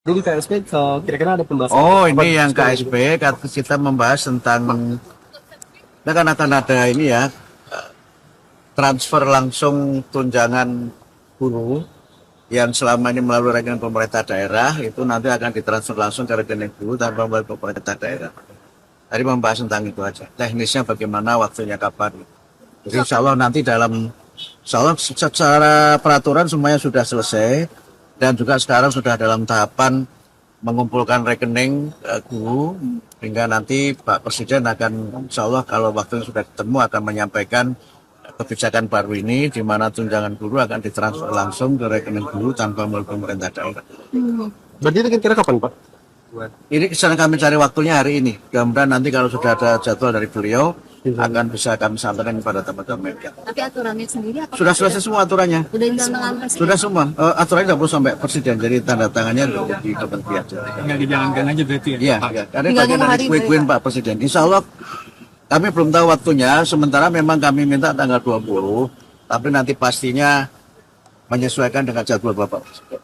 Jadi KSP kira-kira ada pembahasan Oh, apa ini yang sekolah gitu? KSP kita membahas tentang kita kan akan ada ini ya transfer langsung tunjangan guru yang selama ini melalui rekening pemerintah daerah itu nanti akan ditransfer langsung ke rekening guru tanpa melalui pemerintah daerah. Tadi membahas tentang itu aja. Teknisnya bagaimana, waktunya kapan. Jadi insya Allah nanti insya Allah secara peraturan semuanya sudah selesai dan juga sekarang sudah dalam tahapan mengumpulkan rekening guru hingga nanti Pak Presiden akan insya Allah kalau waktunya sudah ketemu akan menyampaikan kebijakan baru ini di mana tunjangan guru akan ditransfer langsung ke rekening guru tanpa melalui pemerintah daerah. Berarti itu kira-kira kapan Pak? Ini sedang kami cari waktunya hari ini. Mudah-mudahan nanti kalau sudah ada jadwal dari beliau akan bisa kami sampaikan kepada teman-teman media. Tapi aturannya sendiri apa? Sudah selesai semua aturannya. Udah ditandatangan presiden. Sudah semua. Aturannya tidak perlu sampai presiden. Jadi tanda tangannya di kementerian. Tinggal dijalankan aja berarti ya? Iya, iya. Karena Tinggal bagian nunggu dari hari kue-kuen Pak Presiden. Insya Allah kami belum tahu waktunya. Sementara memang kami minta tanggal 20. Tapi nanti pastinya menyesuaikan dengan jadwal Bapak Presiden.